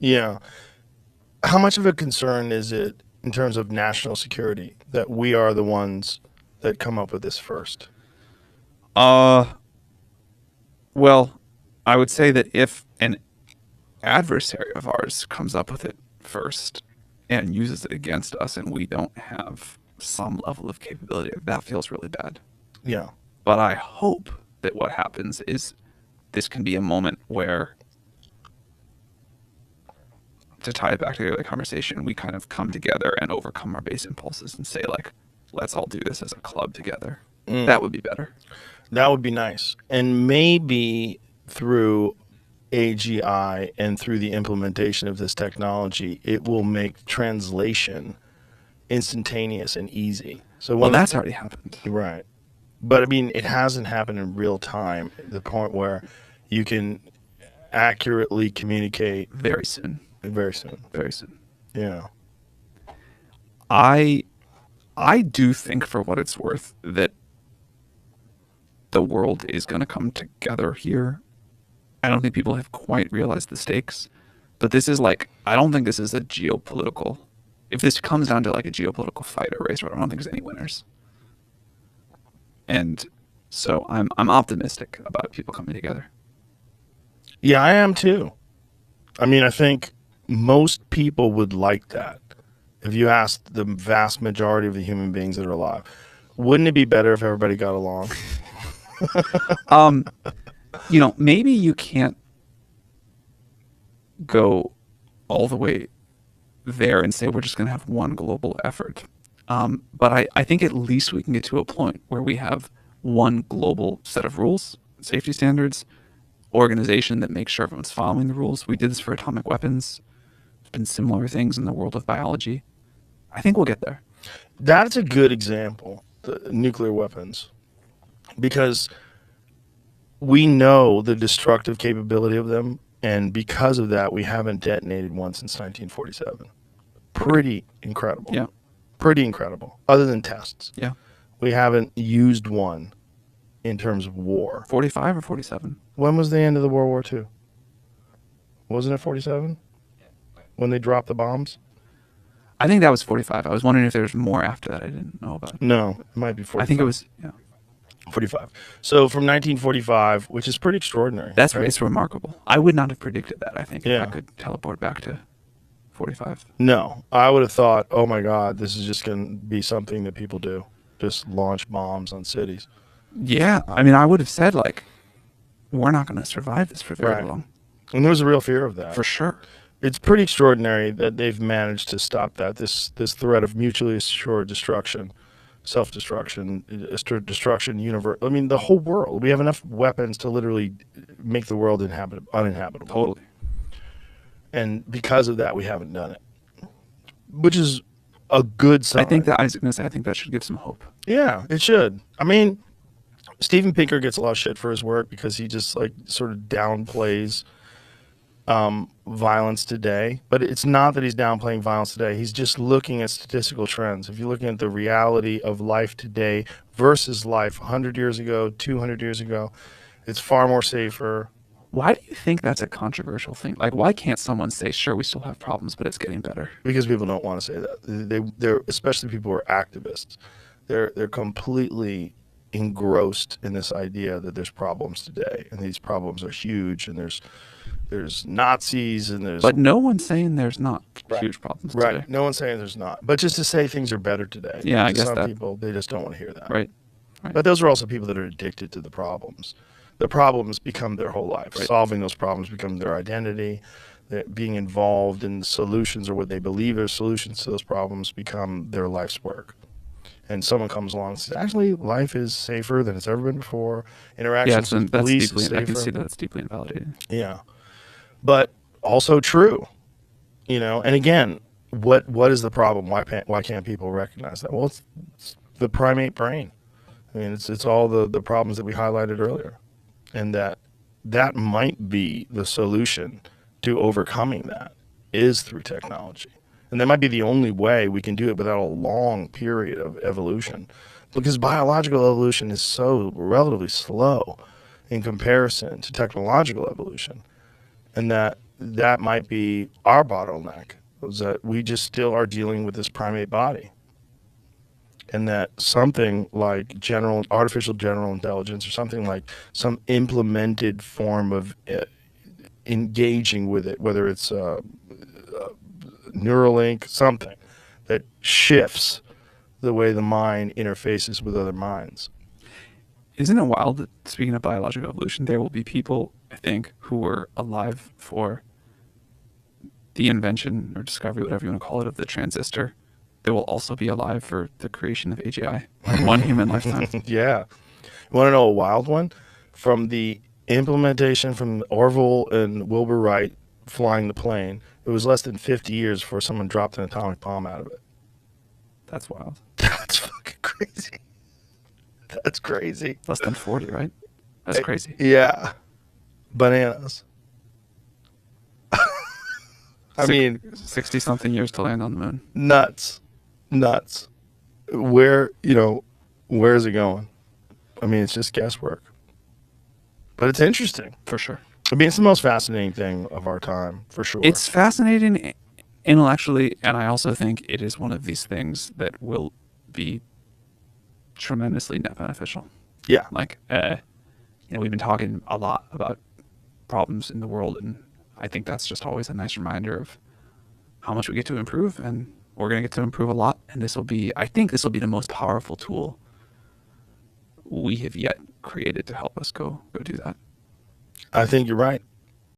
Yeah. How much of a concern is it in terms of national security that we are the ones that come up with this first? Uh, well, I would say that if an adversary of ours comes up with it first and uses it against us and we don't have some level of capability, that feels really bad. Yeah. But I hope that what happens is this can be a moment where, to tie it back to the conversation, we kind of come together and overcome our base impulses and say, like, let's all do this as a club together. That would be better. That would be nice. And maybe through AGI and through the implementation of this technology, it will make translation instantaneous and easy. So Well, one of that's the, already happened. right. But I mean, it hasn't happened in real time, the point where you can accurately communicate Very soon. very soon. Very soon. Yeah. I I do think, for what it's worth, that the world is going to come together here. I don't think people have quite realized the stakes, but this is like, I don't think this is a geopolitical. If this comes down to like a geopolitical fight or race, I don't think there's any winners. And so I'm optimistic about people coming together. Yeah, I am too. I mean, I think most people would like that. If you asked the vast majority of the human beings that are alive, wouldn't it be better if everybody got along? Um, maybe you can't go all the way there and say we're just going to have one global effort. But I think at least we can get to a point where we have one global set of rules, safety standards, organization that makes sure everyone's following the rules. We did this for atomic weapons. There's been similar things in the world of biology. I think we'll get there. That's a good example, the nuclear weapons, because we know the destructive capability of them, and because of that, we haven't detonated one since 1947. Pretty incredible. Yeah. Pretty incredible. Other than tests, Yeah. we haven't used one in terms of war. 45 or 47? When was the end of the World War II? Wasn't it 47? When they dropped the bombs? I think that was 45. I was wondering if there was more after that I didn't know about. No, it might be 45. I think it was, yeah. 45. So from 1945, which is pretty extraordinary. That's right? It's remarkable. I would not have predicted that, I think, Yeah. if I could teleport back to 45. No, I would have thought, oh my God, this is just going to be something that people do. Just launch bombs on cities. Yeah. I mean, I would have said, like, we're not going to survive this for very Right. long. And there was a real fear of that. For sure. It's pretty extraordinary that they've managed to stop that. This threat of mutually assured destruction, self-destruction, destruction, universe. I mean, the whole world. We have enough weapons to literally make the world uninhabitable. Totally. And because of that, we haven't done it, which is a good sign. I was going to say, I think that should give some hope. Yeah, it should. I mean, Steven Pinker gets a lot of shit for his work because he just like sort of downplays violence today. But it's not that he's downplaying violence today. He's just looking at statistical trends. If you're looking at the reality of life today versus life 100 years ago, 200 years ago, it's far more safer. Why do you think that's a controversial thing? Like, why can't someone say, sure, we still have problems, but it's getting better? Because people don't want to say that. They're especially people who are activists. They're completely engrossed in this idea that there's problems today, and these problems are huge, and there's Nazis, and there's But no one's saying there's not Right. huge problems right. today. No one's saying there's not, but just to say things are better today. Yeah, I to guess some that. people they just don't want to hear that. Right. But those are also people that are addicted to the problems. The problems become their whole life. Right. Solving those problems become their identity. That being involved in solutions or what they believe are solutions to those problems become their life's work. And someone comes along and says, actually, life is safer than it's ever been before. Yeah, Interactions with that's police deeply, is I can safer. see that's deeply invalidating. Yeah. But also true, and again, what is the problem? Why can't people recognize that? Well, it's the primate brain. I mean, it's all the problems that we highlighted earlier, and that might be the solution to overcoming that is through technology, and that might be the only way we can do it without a long period of evolution, because biological evolution is so relatively slow in comparison to technological evolution, and that that might be our bottleneck, is that we just still are dealing with this primate body, and that something like artificial general intelligence, or something like some implemented form of engaging with it, whether it's Neuralink, something that shifts the way the mind interfaces with other minds. Isn't it wild that, speaking of biological evolution, there will be people, I think, who were alive for the invention or discovery, whatever you want to call it, of the transistor. They will also be alive for the creation of AGI, like one human lifetime. Yeah. You want to know a wild one? From the implementation from Orville and Wilbur Wright flying the plane, it was less than 50 years before someone dropped an atomic bomb out of it. That's wild. That's fucking crazy. That's crazy. Less than 40, right? That's crazy. Yeah. Bananas. I mean, 60 something years to land on the moon. nuts. Nuts. Where is it going? I mean, it's just guesswork. But it's interesting. For sure. I mean, it's the most fascinating thing of our time, for sure. It's fascinating intellectually, and I also think it is one of these things that will be tremendously net beneficial. Yeah. Like, we've been talking a lot about problems in the world, and I think that's just always a nice reminder of how much we get to improve, and we're going to get to improve a lot. And I think this will be the most powerful tool we have yet created to help us go do that. I think you're right.